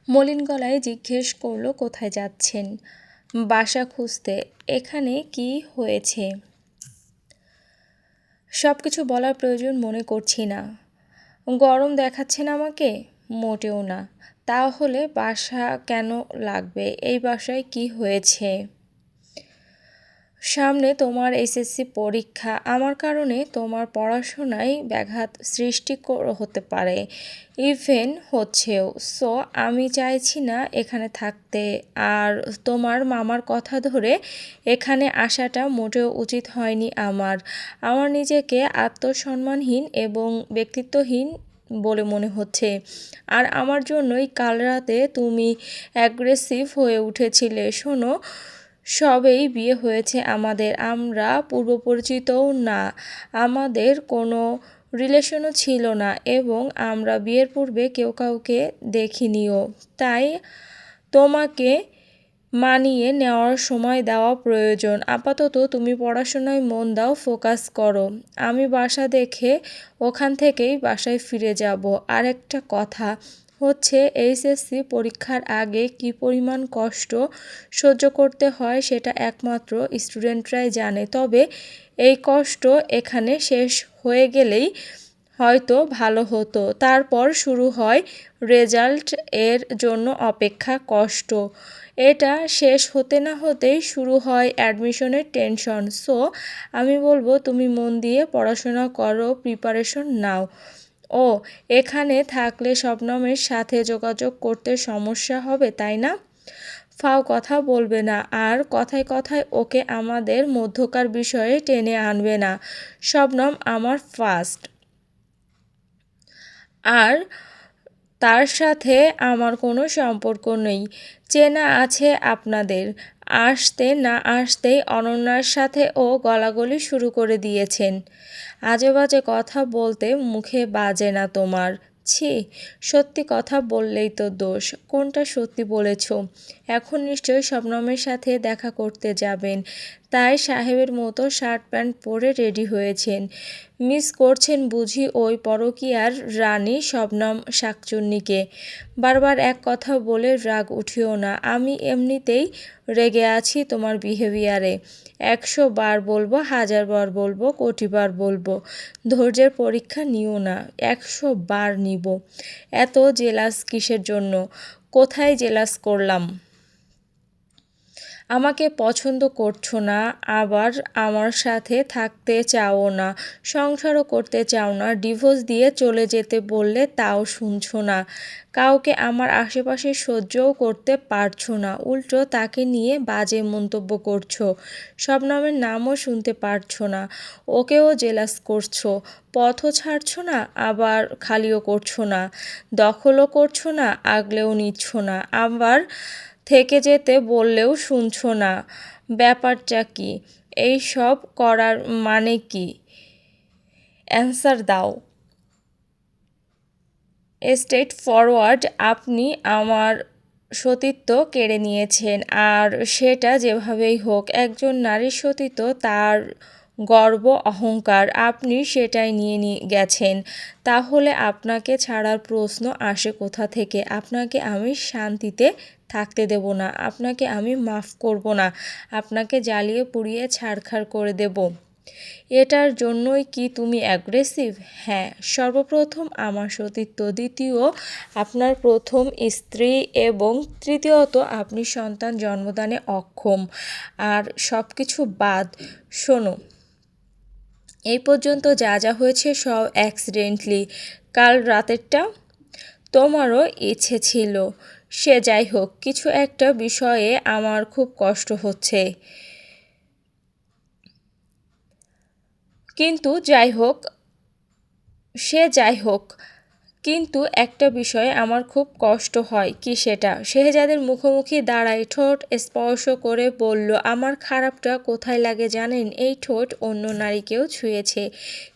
মলিন গলায় জিজ্ঞেস করলো, কোথায় যাচ্ছেন? বাসা খুঁজতে। এখানে কি হয়েছে? সব কিছু বলার প্রয়োজন মনে করছি না। গরম দেখাচ্ছেন আমাকে? মোটেও না। তাহলে বাসা কেন লাগবে? এই বাসায় কি হয়েছে? সামনে তোমার এসএসসি পরীক্ষা। আমার কারণে তোমার পড়াশোনায় ব্যাঘাত সৃষ্টি হতে পারে, ইভেন হচ্ছেও। সো আমি চাইছি না এখানে থাকতে। আর তোমার মামার কথা ধরে এখানে আসাটা মোটেও উচিত হয়নি আমার। আমার নিজেকে আত্মসম্মানহীন এবং ব্যক্তিত্বহীন বলে মনে হচ্ছে। আর আমার জন্যই কাল রাতে তুমি অ্যাগ্রেসিভ হয়ে উঠেছিলে। শোনো, সবেই বিয়ে হয়েছে আমাদের, আমরা পূর্ব পরিচিতও না, আমাদের কোনো রিলেশনও ছিল না এবং আমরা বিয়ের পূর্বে কেউ কাউকে দেখিনি। তাই তোমাকে মানিয়ে নেওয়ার সময় দেওয়া প্রয়োজন। আপাতত তুমি পড়াশোনায় মন দাও, ফোকাস করো। আমি বাসা দেখে ওখান থেকেই বাসায় ফিরে যাব। আরেকটা কথা হচ্ছে, এইচএসসি পরীক্ষার আগে কী পরিমাণ কষ্ট সহ্য করতে হয় সেটা একমাত্র স্টুডেন্টরাই জানে। তবে এই কষ্ট এখানে শেষ হয়ে গেলেই হয়তো ভালো হতো। তারপর শুরু হয় রেজাল্ট এর জন্য অপেক্ষা, কষ্ট। এটা শেষ হতে না হতেই শুরু হয় অ্যাডমিশনের টেনশন। সো আমি বলবো তুমি মন দিয়ে পড়াশোনা করো, প্রিপারেশন নাও। ও, এখানে থাকলে শবনমের সাথে যোগাযোগ করতে সমস্যা হবে, তাই না? ফাও কথা বলবে না, আর কথায় কথায় ওকে আমাদের মধ্যকার বিষয়ে টেনে আনবে না। শবনম আমার ফার্স্ট, আর তার সাথে আমার কোনো সম্পর্ক নেই। চেনা আছে আপনাদের। আসতে না আসতেই অনন্যার সাথে ও গলাগলি শুরু করে দিয়েছেন। আজে বাজে কথা বলতে মুখে বাজে না তোমার? ছি, সত্যি কথা বললেই তো দোষ। কোনটা সত্যি বলেছ? এখন নিশ্চয়ই শবনমের সাথে দেখা করতে যাবেন, তাই সাহেবের মতো শার্ট প্যান্ট পরে রেডি হয়েছেন। মিস করছেন বুঝি ওই পরকীয়ার রানী শবনম শাকচুন্নিকে? বারবার এক কথা বলে রাগ উঠিও না। আমি এমনিতেই রেগে আছি তোমার বিহেভিয়ারে। 100 বার বলবো, 1000 বার বলবো, কোটি বার বলবো, ধৈর্যের পরীক্ষা নিও না। 100 বার নিব। এত জেলাস কিসের জন্য? কোথায় জেলাস করলাম? আমাকে পছন্দ করছো না, আবার আমার সাথে থাকতে চাও না, সংসারও করতে চাও না, ডিভোর্স দিয়ে চলে যেতে বললে তাও শুনছো না, কাউকে আমার আশেপাশে সহ্যও করতে পারছো না, উল্টো তাকে নিয়ে বাজে মন্তব্য করছো, শবনমের নামও শুনতে পারছো না, ওকেও জেলাস করছো, পথও ছাড়ছো না, আবার খালিও করছো না, দখলও করছো না, আগলেও নিচ্ছ না, আবার থেকে যেতে বললেও শুনছো না। ব্যাপারটা কি? এই সব করার মানে কি? অ্যান্সার দাও। স্ট্রেট ফরওয়ার্ড, আপনি আমার সতীত্ব কেড়ে নিয়েছেন, আর সেটা যেভাবেই হোক। একজন নারীর সতীত্ব তার গর্ব, অহংকার। আপনি সেটাই নিয়ে গেছেন। তাহলে আপনাকে ছাড়ার প্রশ্ন আসে কোথা থেকে? আপনাকে আমি শান্তিতে থাকতে দেব না, আপনাকে আমি মাফ করব না, আপনাকে জ্বালিয়ে পুড়িয়ে ছারখার করে দেব। এটার জন্যই কি তুমি অ্যাগ্রেসিভ? হ্যাঁ, সর্বপ্রথম আমার সতীত্ব, দ্বিতীয় আপনার প্রথম স্ত্রী, এবং তৃতীয়ত আপনি সন্তান জন্মদানে অক্ষম। আর সব কিছু বাদ। শোনো, এই পর্যন্ত যা যা হয়েছে সব অ্যাক্সিডেন্টলি। কাল রাতেরটা তোমারও ইচ্ছে ছিল। সে যাই হোক, কিছু একটা বিষয়ে আমার খুব কষ্ট হচ্ছে। কিন্তু যাই হোক, সে যাই হোক, কিন্তু একটা বিষয়ে আমার খুব কষ্ট হয়। কি সেটা? শেহজাদের মুখোমুখি দাঁড়ায়, ঠোঁট স্পর্শ করে বলল, আমার খারাপটা কোথায় লাগে জানেন? এই ঠোঁট অন্য নারীকেও ছুঁয়েছে।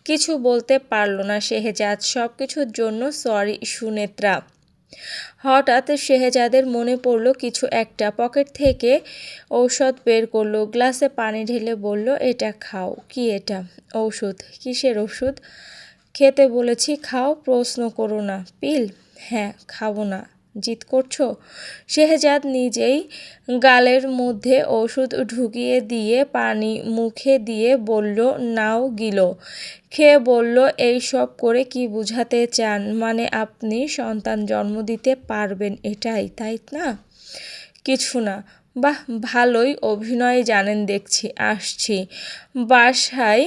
কিছু বলতে পারল না শেহজাদ। সব কিছুর জন্য সরি সুনেত্রা। হঠাৎ শেহজাদের মনে পড়ল কিছু একটা। পকেট থেকে ঔষধ বের করলো, গ্লাসে পানি ঢেলে বলল, এটা খাও। কি এটা? ঔষধ। কিসের ওষুধ? খেতে বলেছি খাও, প্রশ্ন করো না। পিল? হ্যাঁ, খাবো না। জিদ করছো? শেহজাদ নিজেই গালের মধ্যে ওষুধ ঢুকিয়ে দিয়ে পানি মুখে দিয়ে বলল, নাও গিলো। খেয়ে বলল, এইসব করে কি বুঝাতে চান? মানে আপনি সন্তান জন্ম দিতে পারবেন এটাই, তাই না? কিছু না। বাহ, ভালোই অভিনয় জানেন দেখছি। আসছি। বাসায়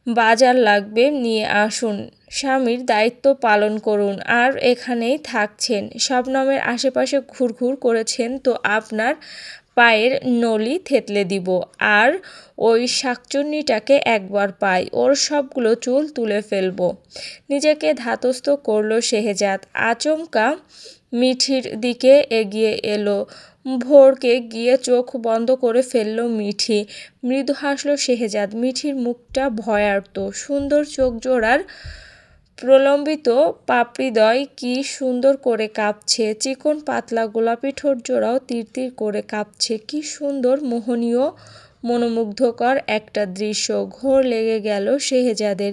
বাজার লাগবে, নিয়ে আসুন। স্বামীর দায়িত্ব পালন করুন। আর এখানেই থাকছেন? শবনমের আশেপাশে ঘুরঘুর করেছেন তো আপনার পায়ের নলি থেতলে দিব। আর ওই শাকচুন্নিটাকে একবার পাই, ওর সবগুলো চুল তুলে ফেলবো। নিজেকে ধাতস্থ করল শেহজাদ। আচমকা মিঠির দিকে এগিয়ে এলো। ভোরকে গিয়ে চোখ বন্ধ করে ফেলল মিঠি। মৃদু হাসল শেহজাদ। মিঠির মুখটা ভয়ার্ত। সুন্দর চোখ জোড়ার প্রলম্বিত পাপড়িদ্বয় কি সুন্দর করে কাঁপছে। চিকন পাতলা গোলাপি ঠোঁট জোড়াও তিরতির করে কাঁপছে। কি সুন্দর, মোহনীয়, মনোমুগ্ধকর একটা দৃশ্য। ঘোর লেগে গেল শেহজাদের।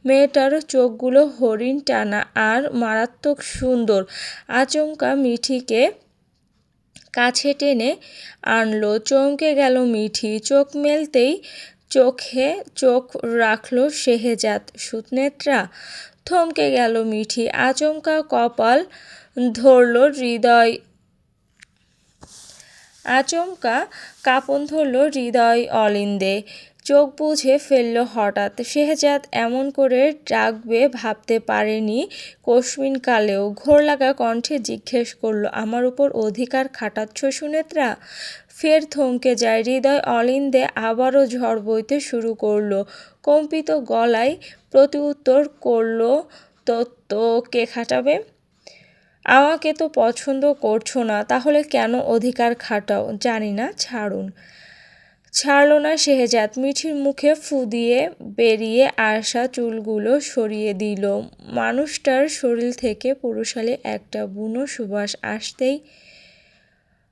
মেয়েটার চোখগুলো হরিণ টানা আর মারাত্মক সুন্দর। আচমকা মিঠিকে কাছে টেনে আনলো। চমকে গেল মিঠি। চোখ মেলতেই চোখে চোখ রাখল শেহজাদ। সুনেত্রা! থমকে গেল মিঠি। আচমকা কপাল ধরল হৃদয় আচমকা কাঁপন ধরল হৃদয় অলিন্দে। চোখ বুজে ফেলল হঠাৎ। শেহজাদ এমন করে ডাকবে ভাবতে পারেনি কস্মিনকালেও। ঘোর লাগা কণ্ঠে জিজ্ঞেস করল, আমার উপর অধিকার খাটাচ্ছ সুনেত্রা? ফের থমকে যায়। হৃদয় অলিন্দে আবারও ঝড় বইতে শুরু করল। কম্পিত গলায় প্রতিউত্তর করল, তো কে খাটাবে? আমাকে তো পছন্দ করছো না, তাহলে কেন অধিকার খাটাও? জানি না, ছাড়ুন। ছাড়ল না শেহজাদ। মিঠির মুখে ফু দিয়ে বেরিয়ে আসা চুলগুলো সরিয়ে দিল। মানুষটার শরীর থেকে পুরুষালী একটা বুনো সুবাস আসতেই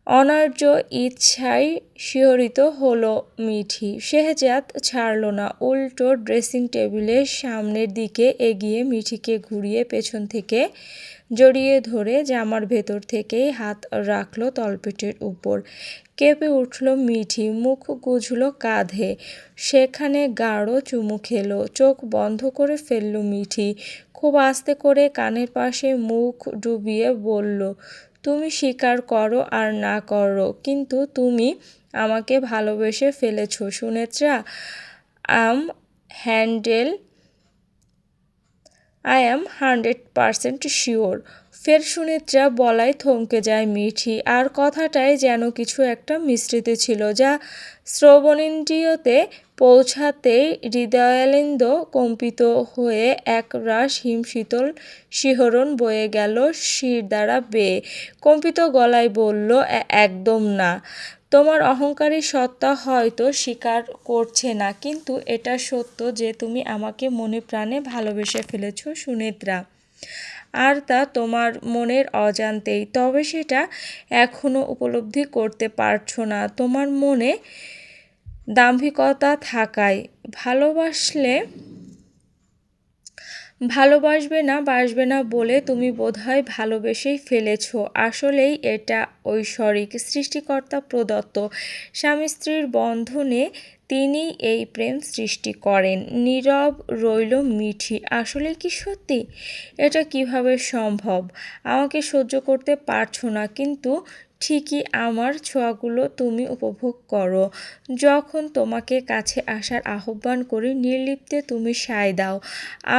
অনার্য ইচ্ছায় শিহরিত হলো মিঠি। শেহজাদ ছাড়ল না। উল্টো ড্রেসিং টেবিলের সামনের দিকে এগিয়ে মিঠিকে ঘুরিয়ে পেছন থেকে জড়িয়ে ধরে জামার ভেতর থেকেই হাত রাখল তলপেটের উপর। কেঁপে উঠল মিঠি। মুখ গুজল কাঁধে। সেখানে গাঢ় চুমু খেলো। চোখ বন্ধ করে ফেলল মিঠি। খুব আস্তে করে কানের পাশে মুখ ডুবিয়ে বলল, তুমি স্বীকার করো আর না করো, কিন্তু তুমি আমাকে ভালোবেসে ফেলেছ সুনেত্রা। I am 100% sure. ফের সুনেত্রা বলায় থমকে যায় মিঠি। আর কথাটায় যেন কিছু একটা মিশ্রিত ছিল, যা শ্রবণেন্দ্রিয়তে পৌঁছাতেই হৃদয়ালিন্দ কম্পিত হয়ে একরাশ হিমশীতল শিহরণ বয়ে গেল শিরদাঁড়া বেয়ে। কম্পিত গলায় বলল, একদম না। তোমার অহংকারী সত্তা হয়তো স্বীকার করছে না, কিন্তু এটা সত্য যে তুমি আমাকে মনে প্রাণে ভালোবেসে ফেলেছ সুনেত্রা। আর তা তোমার মনের অজান্তেই। তবে সেটা এখনও উপলব্ধি করতে পারছো না তোমার মনে দাম্ভিকতা থাকায়। ভালোবাসবে না বাসবে না বলে তুমি বোধহয় ভালোবেসেই ফেলেছ। আসলেই এটা ঐশ্বরিক, সৃষ্টিকর্তা প্রদত্ত। স্বামী স্ত্রীর বন্ধনে তিনিই এই প্রেম সৃষ্টি করেন। নীরব রইল মিঠি। আসলে কি সত্যি? এটা কিভাবে সম্ভব? আমাকে সহ্য করতে পারছো না, কিন্তু ঠিকই আমার ছোঁয়াগুলো তুমি উপভোগ করো। যখন তোমাকে কাছে আসার আহ্বান করি, নির্লিপ্তে তুমি সায় দাও।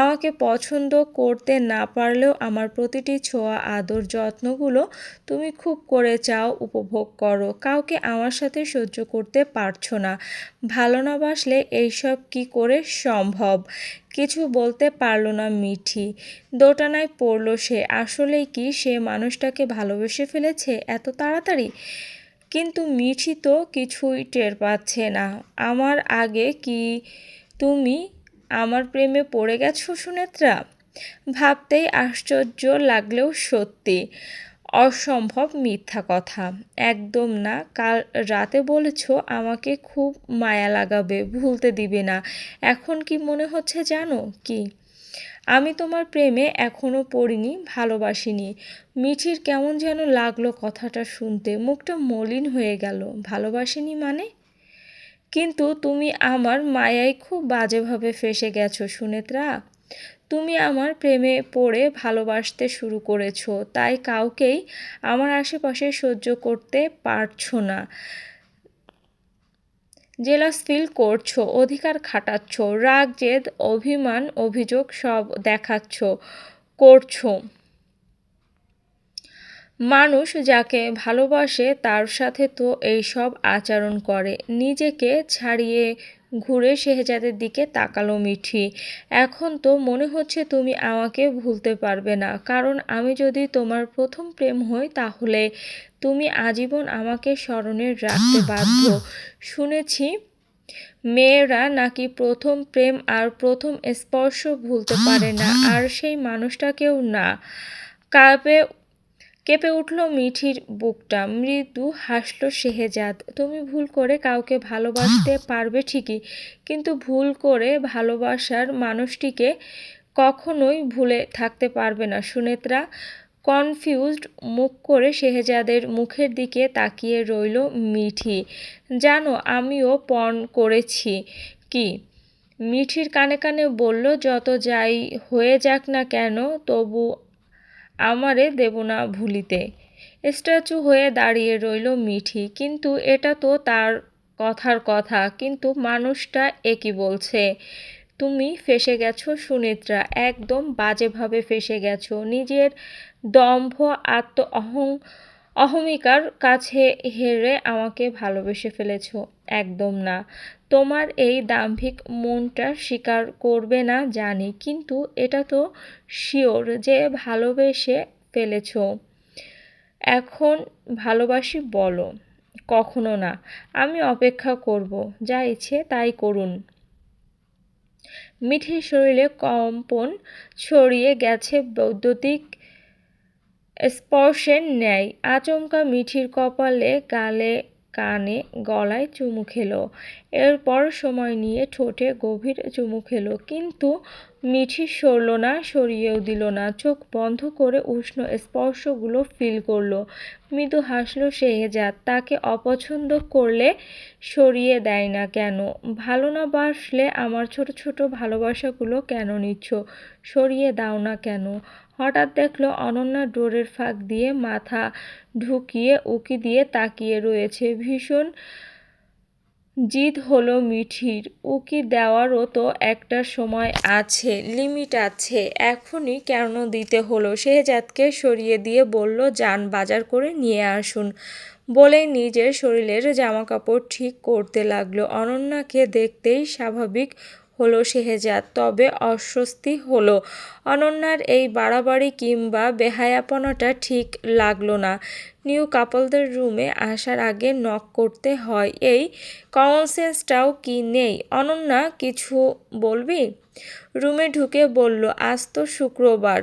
আমাকে পছন্দ করতে না পারলেও আমার প্রতিটি ছোঁয়া, আদর, যত্নগুলো তুমি খুব করে চাও, উপভোগ করো। কাউকে আমার সাথে সহ্য করতে পারছো না। ভালো না বাসলে এইসব কি করে সম্ভব? কিছু বলতে পারল না মিঠি। দোটানায় পড়ল সে। আসলেই কি সে মানুষটাকে ভালোবেসে ফেলেছে এত তাড়াতাড়ি? কিন্তু মিঠি তো কিছুই টের পাচ্ছে না। আমার আগে কি তুমি আমার প্রেমে পড়ে গেছো সুনেত্রা? ভাবতেই আশ্চর্য লাগলেও সত্যি। অসম্ভব মিথ্যা কথা। একদম না। কাল রাতে বলেছ আমাকে খুব মায়া লাগাবে, ভুলতে দিবে না। এখন কি মনে হচ্ছে জানো? কি? আমি তোমার প্রেমে এখনো পড়িনি, ভালোবাসিনি। মিঠির কেমন যেন লাগলো কথাটা শুনতে, মুখটা মলিন হয়ে গেল। ভালোবাসিনি মানে? কিন্তু তুমি আমার মায়ায় খুব বাজেভাবে ফেঁসে গেছো সুনেত্রা। তুমি আমার প্রেমে পড়ে ভালোবাসতে শুরু করেছো, তাই কাউকেই আমার আশেপাশে সহ্য করতে পারছো না। জেলাস ফিল করছো, অধিকার খাটাচ্ছো, রাগ জেদ অভিমান অভিযোগ সব দেখাচ্ছো, করছো। মানুষ যাকে ভালোবাসে তার সাথে তো এইসব আচরণ করে। নিজেকে ছাড়িয়ে ঘুরে শেহজাদের দিকে তাকালো মিঠি। এখন তো মনে হচ্ছে তুমি আমাকে ভুলতে পারবে না, কারণ আমি যদি তোমার প্রথম প্রেম হই তাহলে তুমি আজীবন আমাকে স্মরণে রাখতে বাধ্য। শুনেছি মেয়েরা নাকি প্রথম প্রেম আর প্রথম স্পর্শ ভুলতে পারে না, আর সেই মানুষটাকেও না। কাঁপে কেঁপে উঠল মিঠির বুকটা। মৃদু হাসল শেহজাদ। তুমি ভুল করে কাউকে ভালোবাসতে পারবে ঠিকই, কিন্তু ভুল করে ভালোবাসার মানুষটিকে কখনোই ভুলে থাকতে পারবে না সুনেত্রা। কনফিউজড মুখ করে শেহজাদের মুখের দিকে তাকিয়ে রইল মিঠি। জানো আমিও পণ করেছি কি? মিঠির কানে কানে বলল, যত যাই হয়ে যাক না কেন তবু আমারে দেব না ভুলিতে। স্ট্যাচু হয়ে দাঁড়িয়ে রইল মিঠি। কিন্তু এটা তো তার কথার কথা, কিন্তু মানুষটা একই বলছে। তুমি ফেঁসে গেছো সুনেত্রা, একদম বাজেভাবে ফেঁসে গেছো। নিজের দম্ভ অহমিকার কাছে হেরে আমাকে ভালোবেসে ফেলেছ। একদম না। তোমার এই দাম্ভিক মনটা স্বীকার করবে না জানি, কিন্তু এটা তো শিওর যে ভালোবেসে ফেলেছ। এখন ভালোবাসি বলো? কখনো না। আমি অপেক্ষা করব, যা ইচ্ছে তাই করুন। মিঠির শরীরে কম্পন ছড়িয়ে গেছে বৈদ্যুতিক স্পর্শের ন্যায়। আচমকা মিঠির কপালে, গালে, কানে, গলায় চুমু খেলো। এরপর সময় নিয়ে ঠোঁটে গভীর চুমু খেলো। কিন্তু মিঠি সরল না, সরিয়েও দিল না। চোখ বন্ধ করে উষ্ণ স্পর্শগুলো ফিল করলো। মৃদু হাসল শেহজাদ। তাকে অপছন্দ করলে সরিয়ে দেয় না কেন? ভালো না বাসলে আমার ছোট ছোট ভালোবাসাগুলো কেন নিচ্ছ? সরিয়ে দাও না কেন? হঠাৎ দেখল অনন্যা ডোরের ফাঁক দিয়ে মাথা ঢুকিয়ে উঁকি দিয়ে তাকিয়ে রয়েছে। ভীষণ জিদ হলো মিঠির। উঁকি দেওয়ারও তো একটা সময় আছে, লিমিট আছে, এখনই কেন দিতে হলো? শেহজাদকে সরিয়ে দিয়ে বলল, যান বাজার করে নিয়ে আসুন। বলেই নিজের শরীরের জামাকাপড় ঠিক করতে লাগলো। অনন্যাকে দেখতেই স্বাভাবিক হলো শেহজাদ, তবে অস্বস্তি হলো। অনন্যার এই বাড়াবাড়ি কিংবা বেহায়াপনাটা ঠিক লাগলো না। নিউ কাপলদের রুমে আসার আগে নক করতে হয়, এই কমন সেন্সটাও কি নেই? অনন্যা, কিছু বলবি? রুমে ঢুকে বলল, আজ তো শুক্রবার,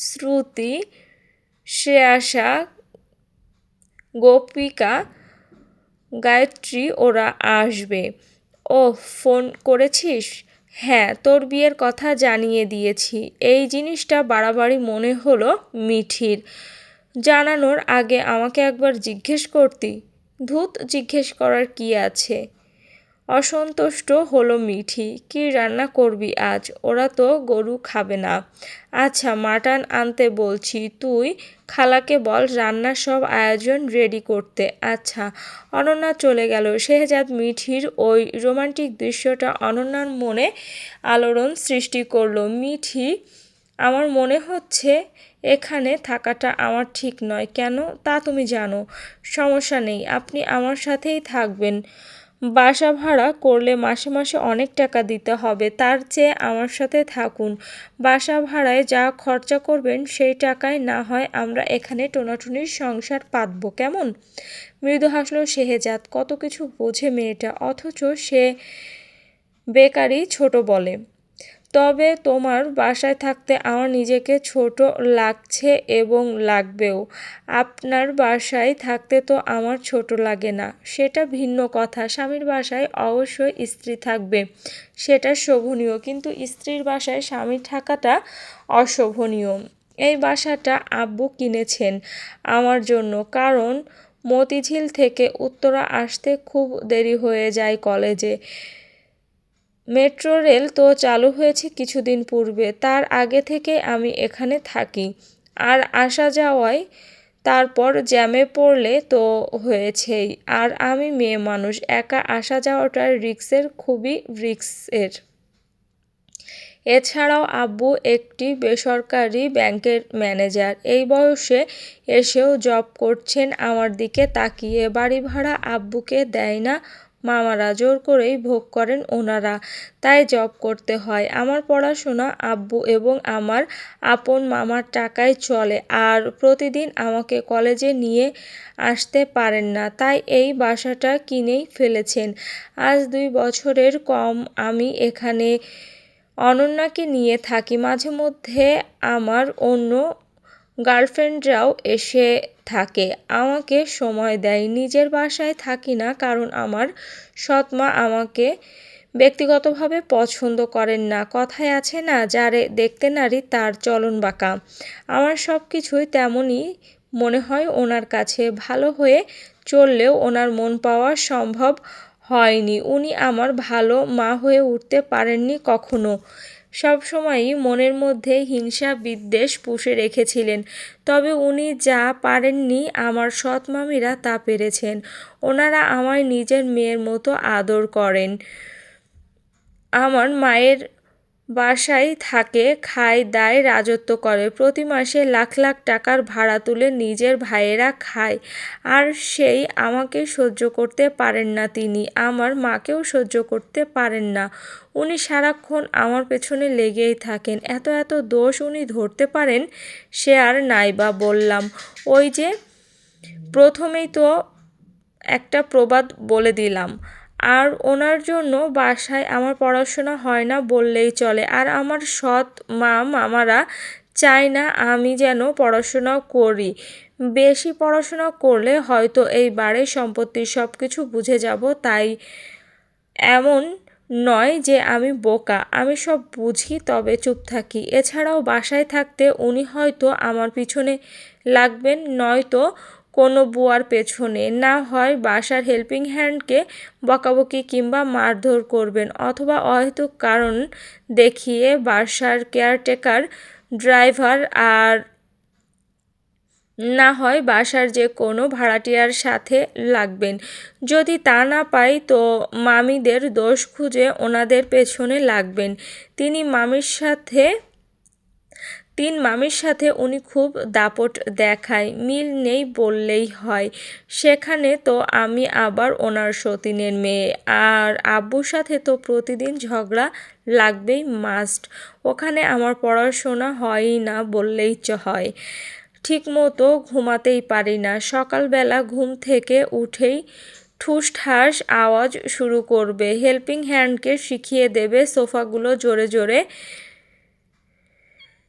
শ্রুতি, শ্রেয়াসা, গোপিকা, গায়ত্রী ওরা আসবে। ওহ, ফোন করেছিস? হ্যাঁ, তোর বিয়ের কথা জানিয়ে দিয়েছি। এই জিনিসটা বাড়াবাড়ি মনে হলো মিঠির। জানানোর আগে আমাকে একবার জিজ্ঞেস করতি। ধুত, জিজ্ঞেস করার কি আছে? অসন্তুষ্ট হলো মিঠি। কি রান্না করবি আজ? ওরা তো গরু খাবে না। আচ্ছা, মাটন আনতে বলছি, তুই খালাকে বল রান্নার সব আয়োজন রেডি করতে। আচ্ছা। অনন্যা চলে গেল। শেহজাদ মিঠির ওই রোমান্টিক দৃশ্যটা অনন্যার মনে আলোড়ন সৃষ্টি করলো। মিঠি, আমার মনে হচ্ছে এখানে থাকাটা আমার ঠিক নয়। কেন? তা তুমি জানো। সমস্যা নেই, আপনি আমার সাথেই থাকবেন। বাসা ভাড়া করলে মাসে মাসে অনেক টাকা দিতে হবে, তার চেয়ে আমার সাথে থাকুন। বাসা ভাড়ায় যা খরচা করবেন সেই টাকায় না হয় আমরা এখানে টোনাটুনির সংসার পাতবো, কেমন? মৃদু হাসল শেহজাদ। কত কিছু বোঝে মেয়েটা, অথচ সে বেকারি ছোট বলে। তবে তোমার বাসায় থাকতে আমার নিজেকে ছোট লাগছে এবং লাগবেও। আপনার বাসায় থাকতে তো আমার ছোট লাগে না। সেটা ভিন্ন কথা। স্বামীর বাসায় অবশ্যই স্ত্রী থাকবে, সেটা শোভনীয়, কিন্তু স্ত্রীর বাসায় স্বামী থাকাটা অশোভনীয়। এই বাসাটা আব্বু কিনেছেন আমার জন্য, কারণ মতিঝিল থেকে উত্তরা আসতে খুব দেরি হয়ে যায় কলেজে। মেট্রো রেল তো চালু হয়েছে কিছুদিন পূর্বে, তার আগে থেকে আমি এখানে থাকি। আর আসা যাওয়ায় তারপর জ্যামে পড়লে তো হয়েছেই। আর আমি মেয়ে মানুষ, একা আসা যাওয়াটা খুবই রিস্কের। এছাড়াও আব্বু একটি বেসরকারি ব্যাংকের ম্যানেজার। এই বয়সে এসেও জব করছেন আমার দিকে তাকিয়ে। বাড়ি ভাড়া আব্বুকে দেয় না মামারা, জোর করেই ভোগ করেন ওনারা, তাই জব করতে হয়। আমার পড়াশোনা আব্বু এবং আমার আপন মামার টাকায় চলে, আর প্রতিদিন আমাকে কলেজে নিয়ে আসতে পারেন না, তাই এই বাসাটা কিনেই ফেলেছেন। আজ 2 বছরের কম আমি এখানে অনন্যাকে নিয়ে থাকি। মাঝে মধ্যে আমার অন্য গার্লফ্রেন্ডরাও এসে থাকে, আমাকে সময় দেয়। নিজের বাসায় থাকি না, কারণ আমার সৎমা আমাকে ব্যক্তিগতভাবে পছন্দ করেন না। কথায় আছে না, যারে দেখতে নারী তার চলন বাঁকা। আমার সব কিছুই তেমনই মনে হয় ওনার কাছে। ভালো হয়ে চললেও ওনার মন পাওয়া সম্ভব হয়নি। উনি আমার ভালো মা হয়ে উঠতে পারেননি কখনো। সবসময়ই মনের মধ্যে হিংসা বিদ্বেষ পুষে রেখেছিলেন। তবে উনি যা পারেননি আমার সৎ মামিরা তা পেরেছেন। ওনারা আমায় নিজের মেয়ের মতো আদর করেন। আমার মায়ের বাসায় থাকে, খায় দায়, রাজত্ব করে। প্রতি মাসে লাখ লাখ টাকার ভাড়া তুলে নিজের ভাইয়েরা খায়। আর সেই আমাকে সহ্য করতে পারেন না তিনি, আমার মাকেও সহ্য করতে পারেন না। উনি সারাক্ষণ আমার পেছনে লেগেই থাকেন। এত এত দোষ উনি ধরতে পারেন, সে আর নাই বা বললাম। ওই যে প্রথমেই তো একটা প্রবাদ বলে দিলাম। আর ওনার জন্য বাসায় আমার পড়াশোনা হয় না বললেই চলে। আর আমার সৎ মামারা চায় না আমি যেন পড়াশোনা করি। বেশি পড়াশোনা করলে হয়তো এই বাড়ির সম্পত্তির সব কিছু বুঝে যাব। তাই এমন নয় যে আমি বোকা, আমি সব বুঝি, তবে চুপ থাকি। এছাড়াও বাসায় থাকতে উনি হয়তো আমার পিছনে লাগবেন, নয়তো কোনো বুয়ার পেছনে, না হয় বাসার হেল্পিং হ্যান্ডকে বকাবকি কিংবা মারধর করবেন, অথবা অহেতুক কারণ দেখিয়ে বাসার কেয়ারটেকার, ড্রাইভার, আর না হয় বাসার যে কোনো ভাড়াটিয়ার সাথে লাগবেন। যদি তা না পাই তো মামিদের দোষ খুঁজে ওনাদের পেছনে লাগবেন। মামির সাথে উনি খুব দাপট দেখায়, মিল নেই বললেই হয়। সেখানে তো আমি আবার ওনার সতীনের মেয়ে। আর আব্বুর সাথে তো প্রতিদিন ঝগড়া লাগবেই, মাস্ট। ওখানে আমার পড়াশোনা হয়ই না বললেই হয়। ঠিকমতো ঘুমাতেই পারি না। সকালবেলা ঘুম থেকে উঠেই ঠুসঠাস আওয়াজ শুরু করবে। হেল্পিং হ্যান্ডকে শিখিয়ে দেবে সোফাগুলো জোরে জোরে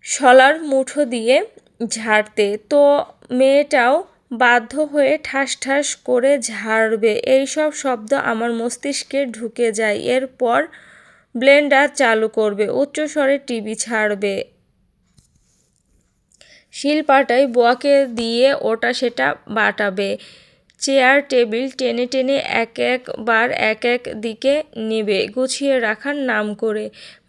শলার মুঠো দিয়ে ঝাড়তে। তো মেয়েটাও বাধ্য হয়ে ঠাস ঠাস করে ঝাড়বে। এইসব শব্দ আমার মস্তিষ্কে ঢুকে যায়। এরপর ব্লেন্ডার চালু করবে, উচ্চস্বরে টিভি ছাড়বে, শিলপাটায় বুয়াকে দিয়ে ওটা সেটা বাটাবে। চেয়ার টেবিল টেনে টেনে একবার এক এক দিকে নেবে, গুছিয়ে রাখার নাম করে।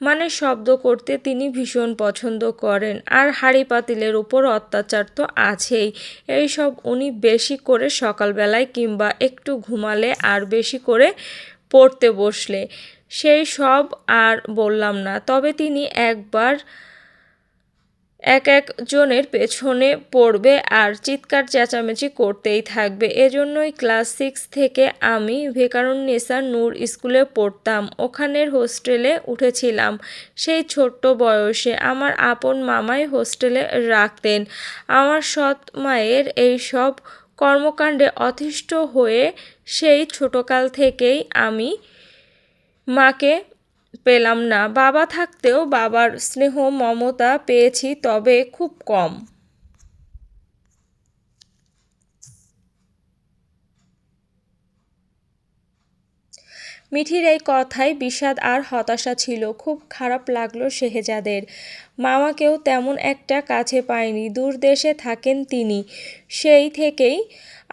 মানে শব্দ করতে তিনি ভীষণ পছন্দ করেন। আর হাঁড়ি পাতিলের উপর অত্যাচার তো আছেই। এইসব উনি বেশি করে সকালবেলায় কিংবা একটু ঘুমালে আর বেশি করে পড়তে বসলে। সেই সব আর বললাম না। তবে তিনি একজনের পেছনে পড়বে আর চিৎকার চেঁচামেচি করতেই থাকবে। এজন্যই ক্লাস 6 থেকে আমি ভেকারুন্নেসা নূর স্কুলে পড়তাম। ওখানের হোস্টেলে উঠেছিলাম সেই ছোট্ট বয়সে। আমার আপন মামাই হোস্টেলে রাখতেন। আমার সৎ মায়ের এইসব কর্মকাণ্ডে অতিষ্ঠ হয়ে সেই ছোটকাল থেকেই আমি মাকে পেলাম না। বাবা থাকতেও বাবার স্নেহ মমতা পেয়েছি, তবে খুব কম। মিঠির এই কথায় বিষাদ আর হতাশা ছিল। খুব খারাপ লাগলো শেহজাদের। মামাকেও তেমন একটা কাছে পায়নি, দূর দেশে থাকেন তিনি। সেই থেকেই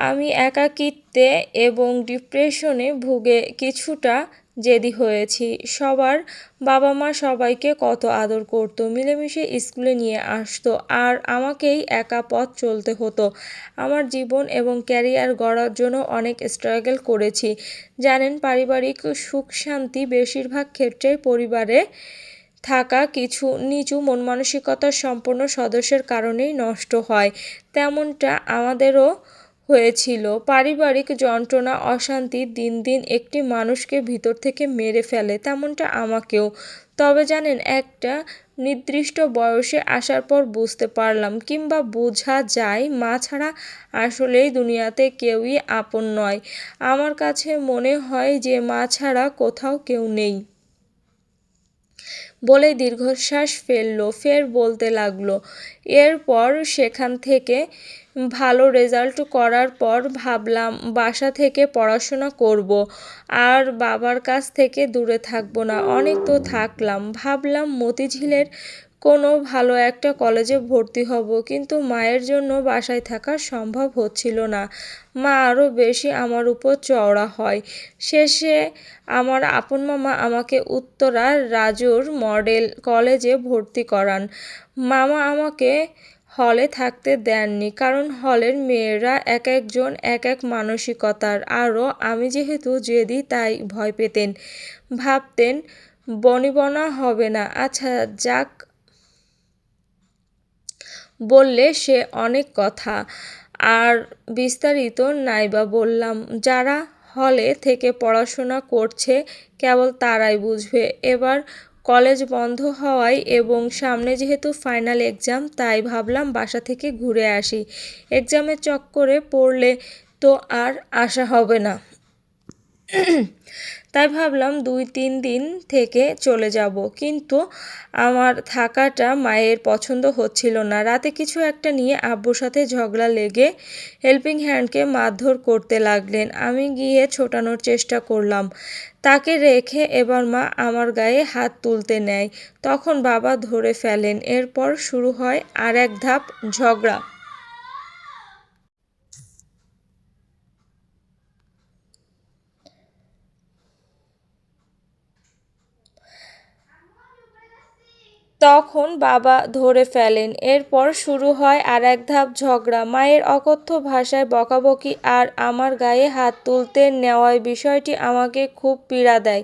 আমি একাকিত্বে এবং ডিপ্রেশনে ভুগে কিছুটা জেদি হয়েছি। সবার বাবা মা সবাইকে কত আদর করতো, মিলেমিশে স্কুলে নিয়ে আসতো, আর আমাকেই একা পথ চলতে হতো। আমার জীবন এবং ক্যারিয়ার গড়ার জন্য অনেক স্ট্রাগল করেছি। জানেন, পারিবারিক সুখ শান্তি বেশিরভাগ ক্ষেত্রেই পরিবারে থাকা কিছু নিচু মন মানসিকতার সম্পন্ন সদস্যের কারণেই নষ্ট হয়। তেমনটা আমাদেরও হয়েছিল। পারিবারিক যন্ত্রণা অশান্তি দিন দিন একটি মানুষকে ভিতর থেকে মেরে ফেলে, তেমনটা আমাকেও। তবে জানেন, একটা নির্দিষ্ট বয়সে আসার পর বুঝতে পারলাম, কিংবা বোঝা যায়, মা ছাড়া আসলেই দুনিয়াতে কেউই আপন নয়। আমার কাছে মনে হয় যে মা ছাড়া কোথাও কেউ নেই। বলেই দীর্ঘশ্বাস ফেলল। ফের বলতে লাগলো, এরপর সেখান থেকে ভালো রেজাল্ট করার পর ভাবলাম বাসা থেকে পড়াশোনা করব, আর বাবার কাছ থেকে দূরে থাকবো না। অনেক তো থাকলাম, ভাবলাম মতিঝিলের কোনো ভালো একটা কলেজে ভর্তি হব, কিন্তু মায়ের জন্য বাসায় থাকা সম্ভব হচ্ছিল না। মা আরও বেশি আমার উপর চওড়া হয়। শেষে আমার আপন মামা আমাকে উত্তরার রাজুর মডেল কলেজে ভর্তি করান। মামা আমাকে হলে থাকতে দেননি, কারণ হলের মেয়েরা এক একজন এক এক মানসিকতার। আরও আমি যেহেতু জেদি, তাই ভয় পেতেন, ভাবতেন বনিবনা হবে না। আচ্ছা যাক, বললে সে অনেক কথা, আর বিস্তারিত নাইবা বললাম। যারা হলে থেকে পড়াশোনা করছে কেবল তারাই বুঝবে। এবার কলেজ বন্ধ হওয়ায় এবং সামনে যেহেতু ফাইনাল এক্সাম, তাই ভাবলাম বাসা থেকে ঘুরে আসি। এক্সামের চক্করে পড়লে তো আর আসা হবে না। তাই ভাবলাম 2-3 দিন থেকে চলে যাব। কিন্তু আমার থাকাটা মায়ের পছন্দ হচ্ছিল না। রাতে কিছু একটা নিয়ে আব্বুর সাথে ঝগড়া লেগে হেল্পিং হ্যান্ডকে মারধর করতে লাগলেন। আমি গিয়ে ছোটানোর চেষ্টা করলাম। তাকে রেখে এবার মা আমার গায়ে হাত তুলতে নেয়, তখন বাবা ধরে ফেলেন। এরপর শুরু হয় আর এক ধাপ ঝগড়া। তখন বাবা ধরে ফেলেন। এরপর শুরু হয় আর এক ধাপ ঝগড়া। মায়ের অকথ্য ভাষায় বকাবকি আর আমার গায়ে হাত তুলতে নেওয়ায় বিষয়টি আমাকে খুব পীড়া দেয়।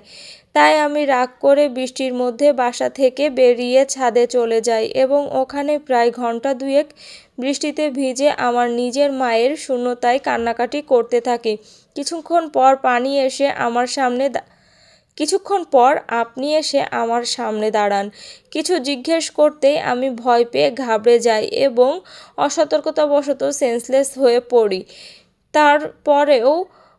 তাই আমি রাগ করে বৃষ্টির মধ্যে বাসা থেকে বেরিয়ে ছাদে চলে যাই এবং ওখানে প্রায় ঘন্টা দুয়েক বৃষ্টিতে ভিজে আমার নিজের মায়ের শূন্যতায় কান্নাকাটি করতে থাকি। কিছুক্ষণ পর পানি এসে আমার সামনে কিছুক্ষণ পর আপনি এসে আমার সামনে দাঁড়ান। কিছু জিজ্ঞেস করতেই আমি ভয় পেয়ে ঘাবড়ে যাই এবং অসতর্কতাবশত সেন্সলেস হয়ে পড়ি। তারপরেও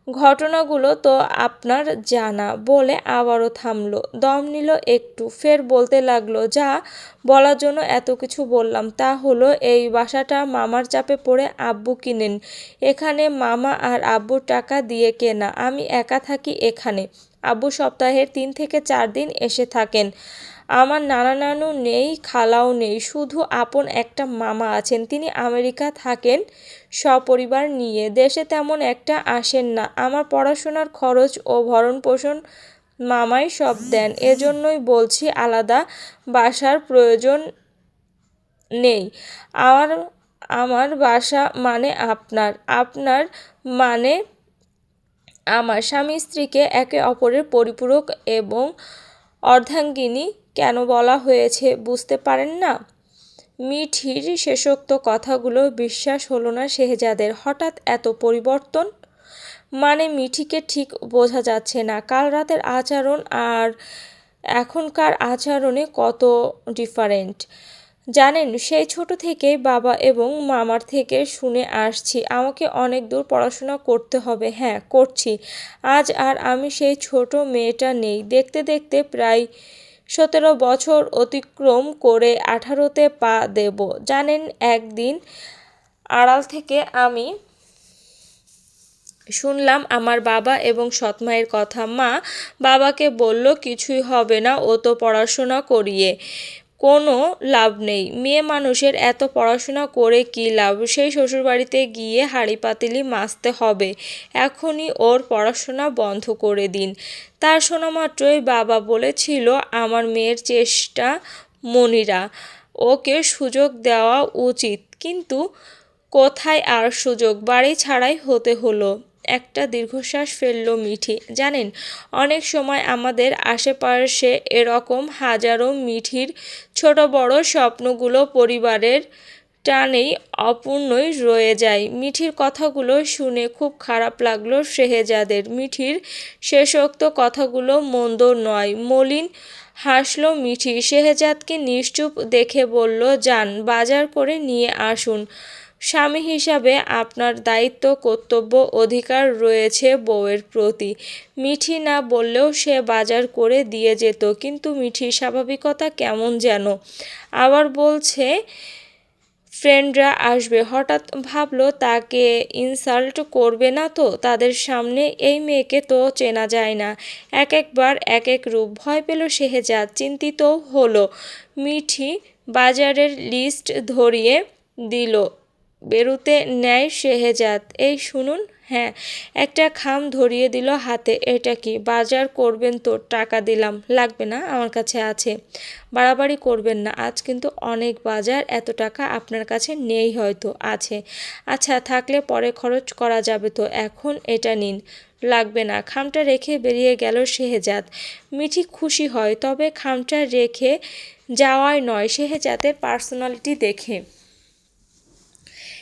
ঘটনাগুলো তো আপনার জানা, বলে আবারও থামলো, দম নিল একটু, ফের বলতে লাগলো, যা বলার জন্য এত কিছু বললাম তা হলো, এই বাসাটা মামার চাপে পড়ে আব্বু কিনেন। এখানে মামা আর আব্বুর টাকা দিয়ে কেনা। আমি একা থাকি এখানে। আব্বু সপ্তাহের 3 থেকে 4 দিন এসে থাকেন। আমার নানা নানু নেই, খালাও নেই, শুধু আপন একটা মামা আছেন। তিনি আমেরিকা থাকেন সপরিবার নিয়ে, দেশে তেমন একটা আসেন না। আমার পড়াশোনার খরচ ও ভরণ পোষণ মামাই সব দেন। এজন্যই বলছি আলাদা বাসার প্রয়োজন নেই। আর আমার বাসা মানে আপনার, আপনার মানে আমার। স্বামী স্ত্রীকে একে অপরের পরিপূরক এবং অর্ধাঙ্গিনী কেন বলা হয়েছে বুঝতে পারেন না? মিঠির শেষোক্ত কথাগুলো বিশ্বাস হলো না শেহজাদের। হঠাৎ এত পরিবর্তন? মানে মিঠিকে ঠিক বোঝা যাচ্ছে না। কাল রাতের আচরণ আর এখনকার আচরণে কত ডিফারেন্ট। জানেন, সেই ছোট থেকেই বাবা এবং মামার থেকে শুনে আসছি আমাকে অনেক দূর পড়াশোনা করতে হবে। হ্যাঁ, করছি। আজ আর আমি সেই ছোট মেয়েটা নেই। দেখতে দেখতে প্রায় 17 বছর অতিক্রম করে 18তে পা দেব। জানেন, একদিন আড়াল থেকে আমি শুনলাম আমার বাবা এবং সৎমায়ের কথা। মা বাবাকে বলল, কিছুই হবে না, ও তো পড়াশোনা করিয়ে কোনো লাভ নেই। মেয়ে মানুষের এত পড়াশোনা করে কি লাভ? সেই শ্বশুরবাড়িতে গিয়ে হাঁড়ি পাতিলি মাজতে হবে। এখনই ওর পড়াশোনা বন্ধ করে দিন। তার শোনা মাত্রই বাবা বলেছিল, আমার মেয়ের চেষ্টা মনিরা, ওকে সুযোগ দেওয়া উচিত। কিন্তু কোথায় আর সুযোগ? বাড়ি ছাড়াই হতে হলো। একটা দীর্ঘশ্বাস ফেলল মিঠি। জানেন, অনেক সময় আমাদের আশেপাশে এরকম হাজারো মিঠির ছোট বড় স্বপ্নগুলো পরিবারের টানেই অপূর্ণই রয়ে যায়। মিঠির কথাগুলো শুনে খুব খারাপ লাগলো শেহজাদের। মিঠির শেষোক্ত কথাগুলো মন্দ নয়। মলিন হাসল মিঠি। শেহজাদকে নিশ্চুপ দেখে বলল, যান, বাজার করে নিয়ে আসুন। স্বামী হিসাবে আপনার দায়িত্ব, কর্তব্য, অধিকার রয়েছে বউয়ের প্রতি। মিঠি না বললেও সে বাজার করে দিয়ে যেত। কিন্তু মিঠির স্বাভাবিকতা কেমন যেন। আবার বলছে ফ্রেন্ডরা আসবে। হঠাৎ ভাবলো তাকে ইনসাল্ট করবে না তো তাদের সামনে? এই মেয়েকে তো চেনা যায় না। এক একবার এক এক রূপ। ভয় পেল শেহজাদ, চিন্তিত হলো। মিঠি বাজারের লিস্ট ধরিয়ে দিল। বেরুতে নেয় শেহজাদ। এই শুনুন। হ্যাঁ, একটা খাম ধরিয়ে দিল হাতে। এটা কি? বাজার করবেন তো? টাকা দিলাম। লাগবে না, আমার কাছে আছে। বাড়াবাড়ি করবেন না, আজ কিন্তু অনেক বাজার। এত টাকা আপনার কাছে নেই? হয়তো আছে। আচ্ছা, থাকলে পরে খরচ করা যাবে তো। এখন এটা নিন। লাগবে না। খামটা রেখে বেরিয়ে গেল শেহজাদ। মিঠি খুশি হয়, তবে খামটা রেখে যাওয়াই নয়, শেহজাদের পার্সোনালিটি দেখে।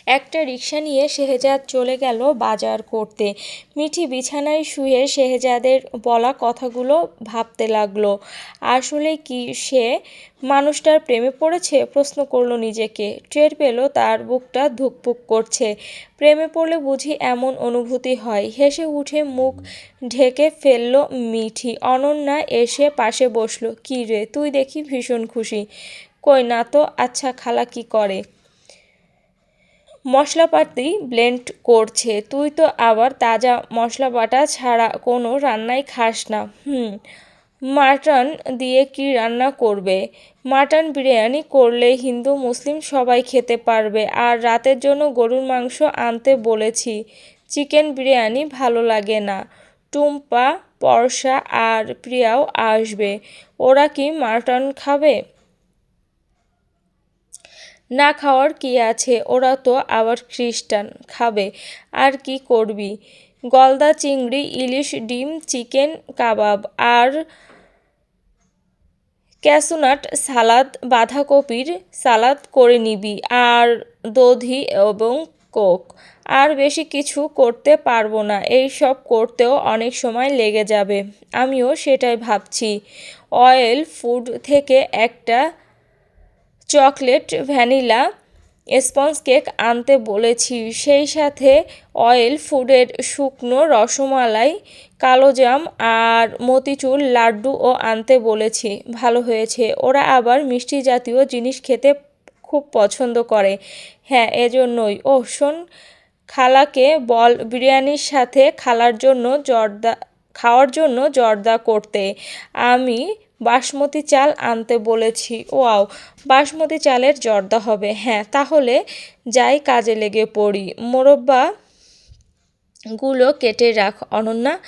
একটা রিকশা নিয়ে শেহজাদ চলে গেল বাজার করতে। মিঠি বিছানায় শুয়ে শেহজাদের বলা কথাগুলো ভাবতে লাগলো। আসলে কি সে মানুষটার প্রেমে পড়েছে? প্রশ্ন করলো নিজেকে। টের পেল তার বুকটা ধুকপুক করছে। প্রেমে পড়লে বুঝি এমন অনুভূতি হয়? হেসে উঠে মুখ ঢেকে ফেলল মিঠি। অনন্যা এসে পাশে বসলো। কি রে, তুই দেখি ভীষণ খুশি। কই না তো। আচ্ছা, খালা কি করে? মশলাপাতি ব্লেন্ড করছে। তুই তো আবার তাজা মশলা বাটা ছাড়া কোনো রান্নাই খাস না। মাটন দিয়ে কি রান্না করবে? মাটন বিরিয়ানি করলে হিন্দু মুসলিম সবাই খেতে পারবে। আর রাতের জন্য গরুর মাংস আনতে বলেছি। চিকেন বিরিয়ানি ভালো লাগে না। টুম্পা, পরশা আর প্রিয়াও আসবে। ওরা কি মাটন খাবে? না খাওয়ার কি আছে? ওরা তো আবার খ্রিস্টান। খাবে। আর কি করবি? গলদা চিংড়ি, ইলিশ, ডিম, চিকেন কাবাব আর ক্যাসুনাট সালাদ, বাঁধাকপির সালাদ করে নিবি। আর দধি এবং কোক। আর বেশি কিছু করতে পারবো না। এই সব করতেও অনেক সময় লেগে যাবে। আমিও সেটাই ভাবছি। অয়েল ফুড থেকে একটা চকলেট ভ্যানিলা স্পঞ্জ কেক আনতে বলেছি। সেই সাথে অয়েল ফুডের শুকনো রসমালাই, কালোজাম আর মতিচুর লাড্ডুও আনতে বলেছি। ভালো হয়েছে। ওরা আবার মিষ্টি জাতীয় জিনিস খেতে খুব পছন্দ করে। হ্যাঁ, এজন্যই। ওহ শোন, খালাকে বল বিরিয়ানির সাথে খাওয়ার জন্য জর্দা করতে। আমি বাসমতি চাল আনতে বলেছি। ওয়াও, বাসমতি চালের জর্দা হবে? হ্যাঁ, তাহলে যাই, কাজে লেগে পড়ি। মোরব্বা গুলো কেটে রাখ অনন্যা।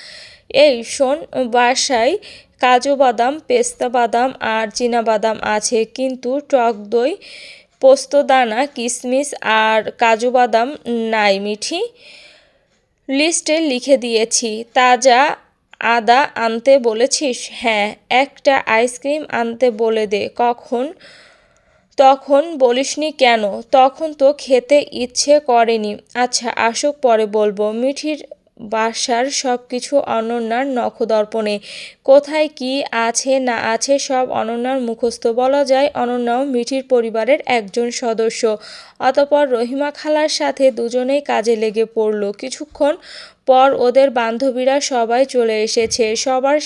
এই শোন, বাসায় কাজু বাদাম, পেস্তা বাদাম আর চীনাবাদাম আছে, কিন্তু টক দই, পোস্তদানা, কিশমিশ আর কাজু বাদাম নাই মিঠি। লিস্টে লিখে দিয়েছি। তাজা আদা আনতে বলেছিস? হ্যাঁ। একটা আইসক্রিম আনতে বলে দে। কখন? তখন বলিসনি কেন? তখন তো খেতে ইচ্ছে করেনি। আচ্ছা, আসুক, পরে বলবো। মিঠির বাসার সব কিছু অনন্যার নখদর্পণে। কোথায় কি আছে না আছে সব অনন্যার মুখস্থ। বলা যায় অনন্যাও মিঠির পরিবারের একজন সদস্য। অতঃপর রহিমা খালার সাথে দুজনেই কাজে লেগে পড়ল। কিছুক্ষণ পর ওদের বান্ধবীরা সবাই চলে এসেছে। সবার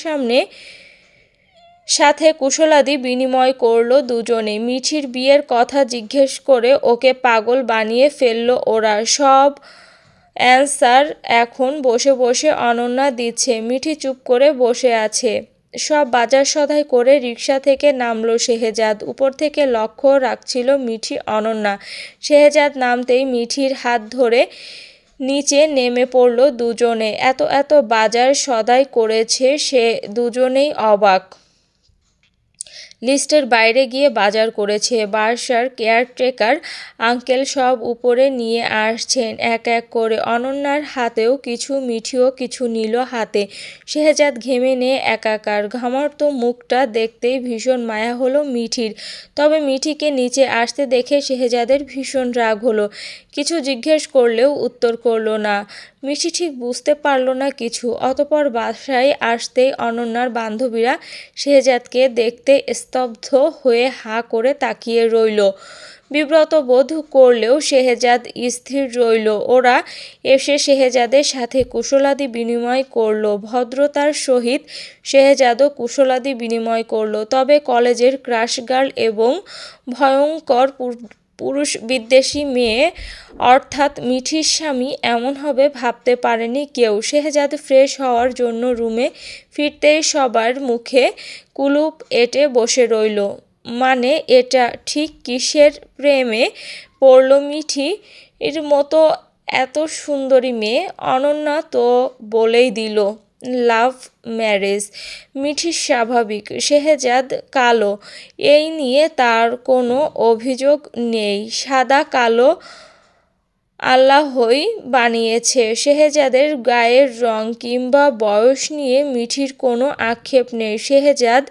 সাথে কুশলাদি বিনিময় করলো দুজনে। মিঠির বিয়ের কথা জিজ্ঞেস করে ওকে পাগল বানিয়ে ফেললো ওরা। সব অ্যান্সার এখন বসে বসে অনন্যা দিচ্ছে। মিঠি চুপ করে বসে আছে। সব বাজার সদাই করে রিকশা থেকে নামলো শেহজাদ। উপর থেকে লক্ষ্য রাখছিল মিঠি অনন্যা। শেহজাদ নামতেই মিঠির হাত ধরে নিচে নেমে পড়ল দুজনে। এত বাজার সদাই করেছে সে দুজনেই অবাক। লিস্টের বাইরে গিয়ে বাজার করেছে। বাসার কেয়ারটেকার আঙ্কেল সব উপরে নিয়ে আসছেন এক এক করে। অনন্যার হাতেও কিছু, মিঠিও কিছু নিল হাতে। শেহজাদ ঘেমে নিয়ে একাকার। ঘামার্ত মুখটা দেখতেই ভীষণ মায়া হলো মিঠির। তবে মিঠিকে নিচে আসতে দেখে শেহজাদের ভীষণ রাগ হলো। কিছু জিজ্ঞেস করলেও উত্তর করল না। মিঠি ঠিক বুঝতে পারল না কিছু। অতঃপর বাসায় আসতেই অনন্যার বান্ধবীরা শেহজাদকে দেখতে স্তব্ধ হয়ে হাঁ করে তাকিয়ে রইল। বিব্রত বোধ করলেও শেহজাদ স্থির রইল। ওরা এসে শেহজাদের সাথে কুশলাদি বিনিময় করল। ভদ্রতার সহিত শেহজাদও কুশলাদি বিনিময় করল। তবে কলেজের ক্রাশ গার্ল এবং ভয়ঙ্কর পুরুষ বিদ্বেষী মেয়ে অর্থাৎ মিঠির স্বামী এমন হবে ভাবতে পারেনি কেউ। শেহজাদ ফ্রেশ হওয়ার জন্য রুমে ফিরতেই সবার মুখে কুলুপ এঁটে বসে রইল। মানে এটা ঠিক কিসের প্রেমে পড়ল মিঠি এর মতো এত সুন্দরী মেয়ে? অনন্যা তো বলেই দিল লাভ ম্যারেজ। মিঠি স্বাভাবিক, শেহজাদ কালো, এই নিয়ে তার কোনো অভিযোগ নেই। সাদা কালো আল্লাহই বানিয়েছে। শেহজাদের গায়ের রং কিংবা বয়স নিয়ে মিঠির কোনো আক্ষেপ নেই। শেহজাদ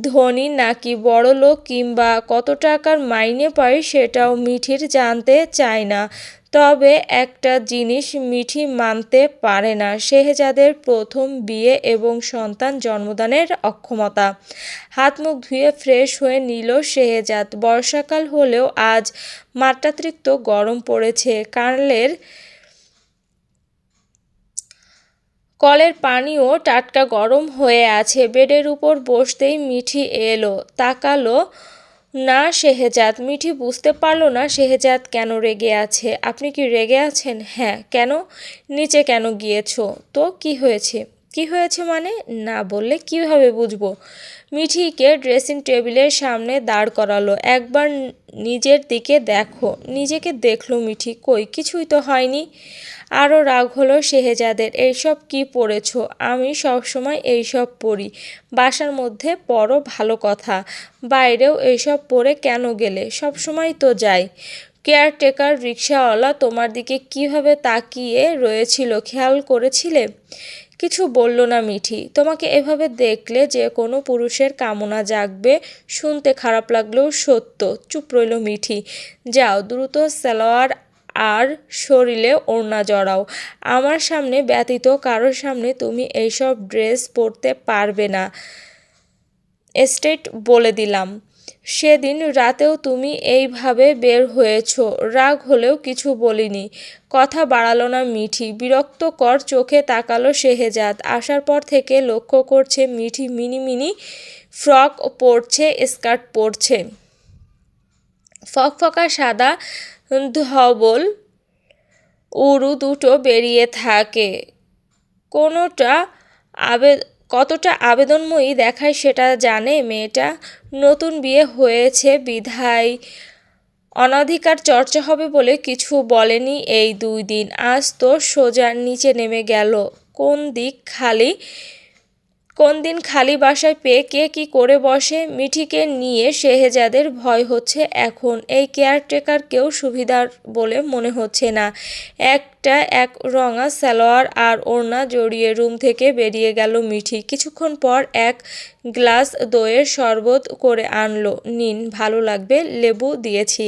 ধনী নাকি বড়লোক কিংবা কত টাকার মাইনে পায় সেটাও মিঠির জানতে চায় না। তবে একটা জিনিস মিঠি মানতে পারে না, শেহজাদের প্রথম বিয়ে এবং সন্তান জন্মদানের অক্ষমতা। হাত মুখ ধুয়ে ফ্রেশ হয়ে নিল শেহজাদ। বর্ষাকাল হলেও আজ মাত্রাতিরিক্ত গরম পড়েছে। কলের পানিও টাটকা গরম হয়ে আছে। বেডের উপর বসতেই মিঠি এলো। তাকালো না শেহজাদ। মিঠি বুঝতে পারল না শেহজাদ কেন রেগে আছে। আপনি কি রেগে আছেন? হ্যাঁ। কেন? নিচে কেন গিয়েছো? তো কি হয়েছে? কি হয়েছে মানে? না বললে কিভাবে বুঝবো? মিঠিকে ড্রেসিং টেবিলের সামনে দাঁড় করালো। একবার নিজের দিকে দেখো। নিজেকে দেখলো মিঠি। কই কিছুই তো হয়নি। আরও রাগ হলো শেহজাদের। এইসব কি পরেছো? আমি সবসময় এইসব পরি। বাসার মধ্যে পরো ভালো কথা, বাইরেও এইসব পরে কেন গেলে? সবসময় তো যাই। কেয়ারটেকার রিকশাওয়ালা তোমার দিকে কিভাবে তাকিয়ে রয়েছিল খেয়াল করেছিলে? কিছু বলল না মিঠি। তোমাকে এভাবে দেখলে যে কোনো পুরুষের কামনা জাগবে শুনতে খারাপ লাগলেও সত্য। চুপ রইল মিঠি। যাও দ্রুত সালোয়ার আর শরীরে ওড়না জড়াও। আমার সামনে ব্যতীত কারোর সামনে তুমি এইসব ড্রেস পরতে পারবে না, স্ট্রেট বলে দিলাম। সেদিন রাতেও তুমি এইভাবে বের হয়েছ। রাগ হলেও কিছু বলিনি। কথা বাড়ালো না মিঠি। বিরক্তকর চোখে তাকালো শেহজাদ। আসার পর থেকে লক্ষ্য করছে মিঠি মিনি ফ্রক পরছে, স্কার্ট পরছে। ফকফকা সাদা ধবল উরু দুটো বেরিয়ে থাকে। কতটা আবেদনময়ী দেখায় সেটা জানে মেয়েটা। নতুন বিয়ে হয়েছে বিধায় অনধিকার চর্চা হবে বলে কিছু বলেনি এই 2 দিন। আজ তো সোজা নিচে নেমে গেল। কোন দিন খালি বাসায় পেয়ে কে কি করে বসে। মিঠিকে নিয়ে শেহজাদের ভয় হচ্ছে এখন। এই কেয়ারটেকারকেও সুবিধার বলে মনে হচ্ছে না। এক রঙা সালোয়ার আর ওড়না জড়িয়ে রুম থেকে বেরিয়ে গেল মিঠি। কিছুক্ষণ পর এক গ্লাস দইয়ের শরবত করে আনলো। নিন, ভালো লাগবে, লেবু দিয়েছি।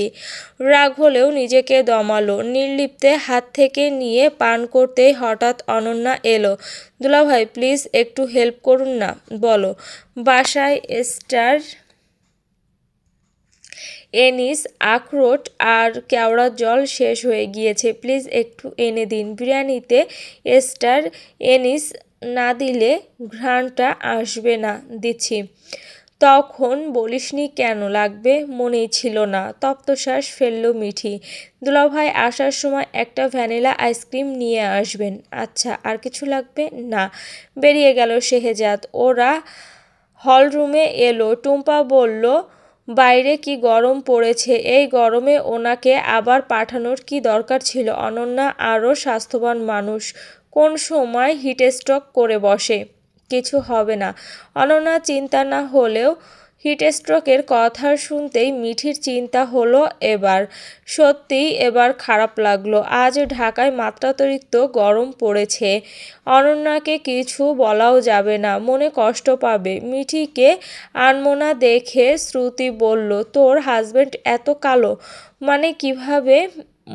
রাগ হলেও নিজেকে দমালো। নির্লিপ্তে হাত থেকে নিয়ে পান করতেই হঠাৎ অনন্যা এলো। দুলাভাই, প্লিজ একটু হেল্প করুন না। বলো। বাসায় স্টার এনিস, আখরোট আর কেওড়ার জল শেষ হয়ে গিয়েছে, প্লিজ একটু এনে দিন। বিরিয়ানিতে স্টার এনিস না দিলে ঘ্রাণটা আসবে না। দিচ্ছি। তখন বলিসনি কেন? লাগবে মনেই ছিল না। তপ্তশ্বাস ফেলল মিঠি। দুলাভাই আসার সময় একটা ভ্যানিলা আইসক্রিম নিয়ে আসবেন। আচ্ছা, আর কিছু লাগবে না। বেরিয়ে গেল শেহজাদ। ওরা হলরুমে এলো। টুম্পা বলল, বাইরে কি গরম পড়েছে, এই গরমে ওনাকে আবার পাঠানোর কি দরকার ছিল? অনন্যা আরও স্বাস্থ্যবান মানুষ, কোন সময় হিটস্ট্রোক করে বসে। কিছু হবে না। অনন্যা চিন্তা না হলেও হিটস্ট্রোকের কথা শুনতেই মিঠির চিন্তা হলো। এবার সত্যিই এবার খারাপ লাগলো। আজ ঢাকায় মাত্রাতিরিক্ত গরম পড়েছে। অনন্যাকে কিছু বলাও যাবে না, মনে কষ্ট পাবে। মিঠিকে আনমনা দেখে শ্রুতি বলল, তোর হাজবেন্ড এত কালো? মানে কিভাবে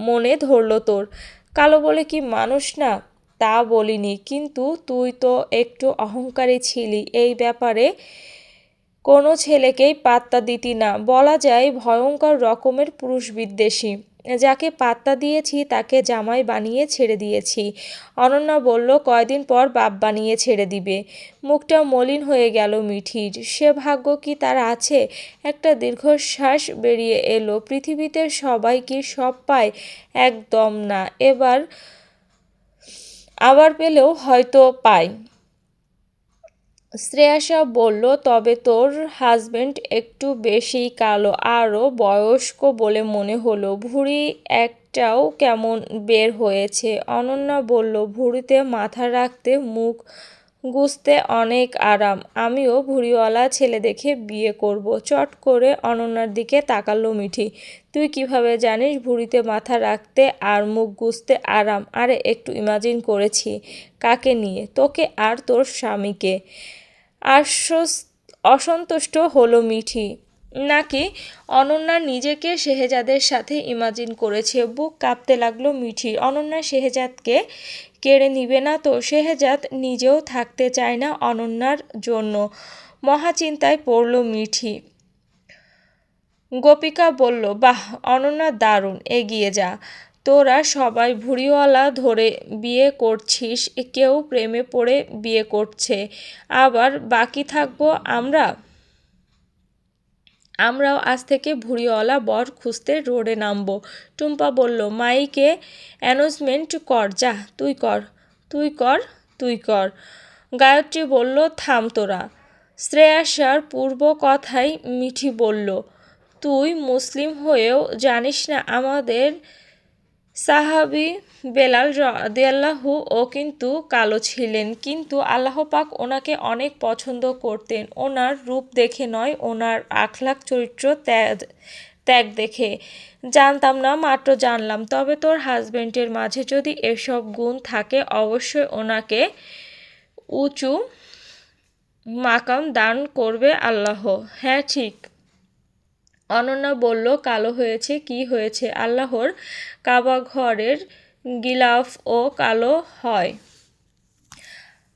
মনে ধরল তোর? কালো বলে কি মানুষ না? তা বলিনি, কিন্তু তুই তো একটু অহংকারী ছিলি। এই ব্যাপারে কোনো ছেলেকেই পাত্তা দিতি না, বলা যায় ভয়ঙ্কর রকমের পুরুষবিদ্বেষী। যাকে পাত্তা দিয়েছি তাকে জামাই বানিয়ে ছেড়ে দিয়েছি। অনন্যা বলল, কয়দিন পর বাপ বানিয়ে ছেড়ে দিবে। মুখটা মলিন হয়ে গেল মিঠির। সে ভাগ্য কি তার আছে? একটা দীর্ঘশ্বাস বেরিয়ে এলো। পৃথিবীতে সবাই কি সব পায়? একদম না। আবার পেলেও হয়তো পায়। শ্রেয়াসা বলল, তবে তোর হাজবেন্ড একটু বেশিই কালো, আরও বয়স্ক বলে মনে হলো। ভুঁড়ি একটাও কেমন বের হয়েছে। অনন্যা বলল, ভুঁড়িতে মাথা রাখতে মুখ গুছতে অনেক আরাম। আমিও ভুঁড়িওয়ালা ছেলে দেখে বিয়ে করব। চট করে অনন্যার দিকে তাকালো মিঠি। তুই কিভাবে জানিস ভুঁড়িতে মাথা রাখতে আর মুখ গুছতে আরাম? আরে একটু ইমাজিন করেছি। কাকে নিয়ে? তোকে আর তোর স্বামীকে। অসন্তুষ্ট হলো মিঠি। নাকি অনন্যা নিজেকে শেহজাদের সাথে ইমাজিন করেছে? বুক কাঁপতে লাগলো মিঠির। অনন্যা শেহজাদকে কেড়ে নিবে না তো? শেহজাদ নিজেও থাকতে চায় না অনন্যার জন্য। মহাচিন্তায় পড়ল মিঠি। গোপিকা বলল, বাহ অনন্যা, দারুণ, এগিয়ে যা। তোরা সবাই ভুঁড়িওয়ালা ধরে বিয়ে করছিস, কেউ প্রেমে পড়ে বিয়ে করছে, আবার বাকি থাকবো আমরাও আজ থেকে ভুঁড়িওয়ালা বর খুঁজতে রোডে নামবো। টুম্পা বলল, মাইকে অ্যানাউন্সমেন্ট কর, যা, তুই কর। গায়ত্রী বলল, থাম তোরা। শ্রেয়াসার পূর্ব কথাই মিঠি বলল, তুই মুসলিম হয়েও জানিস না আমাদের সাহাবী বেলাল রাদিয়াল্লাহু ও কিন্তু কালো ছিলেন, কিন্তু আল্লাহ পাক ওনাকে অনেক পছন্দ করতেন। ওনার রূপ দেখে নয়, ওনার আখলাক চরিত্র ত্যাগ দেখে। জানতাম না, মাত্র জানলাম। তবে তোর হাজবেন্ডের মাঝে যদি এসব গুণ থাকে, অবশ্যই ওনাকে উঁচু মাকাম দান করবে আল্লাহ। হ্যাঁ ঠিক। অনন্যা বলল, কালো হয়েছে কি হয়েছে? আল্লাহর কাবাঘরের গিলাফও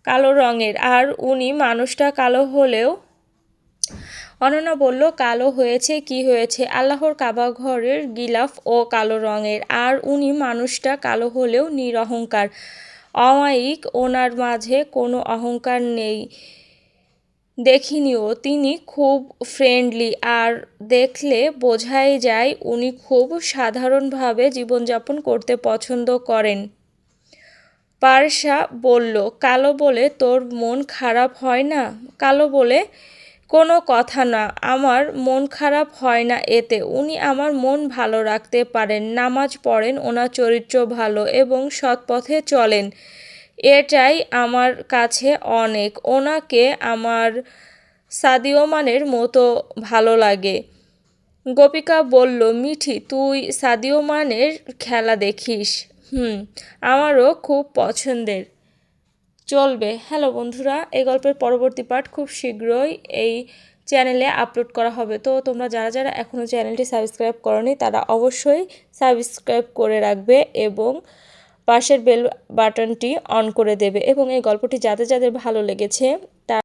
কালো রঙের, আর উনি মানুষটা কালো হলেও। অনন্যা বলল, কালো হয়েছে কি হয়েছে? আল্লাহর কাবাঘরের গিলাফ ও কালো রঙের, আর উনি মানুষটা কালো হলেও নিরহংকার, অমায়িক। ওনার মাঝে কোনো অহংকার নেই, দেখিনি। তিনি খুব ফ্রেন্ডলি, আর দেখলে বোঝাই যায় উনি খুব সাধারণভাবে জীবনযাপন করতে পছন্দ করেন। পারসা বলল, কালো বলে তোর মন খারাপ হয় না? কালো বলে কোনো কথা না, আমার মন খারাপ হয় না এতে। উনি আমার মন ভালো রাখতে পারেন, নামাজ পড়েন, ওনার চরিত্র ভালো এবং সৎ পথে চলেন, এটাই আমার কাছে অনেক। ওনাকে আমার সাদিওমানের মতো ভালো লাগে। গোপিকা বলল, মিঠি তুই সাদিওমানের খেলা দেখিস? আমারও খুব পছন্দের। চলবে। হ্যালো বন্ধুরা, এই গল্পের পরবর্তী পার্ট খুব শীঘ্রই এই চ্যানেলে আপলোড করা হবে। তো তোমরা যারা যারা এখনও চ্যানেলটি সাবস্ক্রাইব করনি তারা অবশ্যই সাবস্ক্রাইব করে রাখবে এবং পাশের বেল বাটনটি অন করে দেবে। এবং এই গল্পটি যাদের যাদের ভালো লেগেছে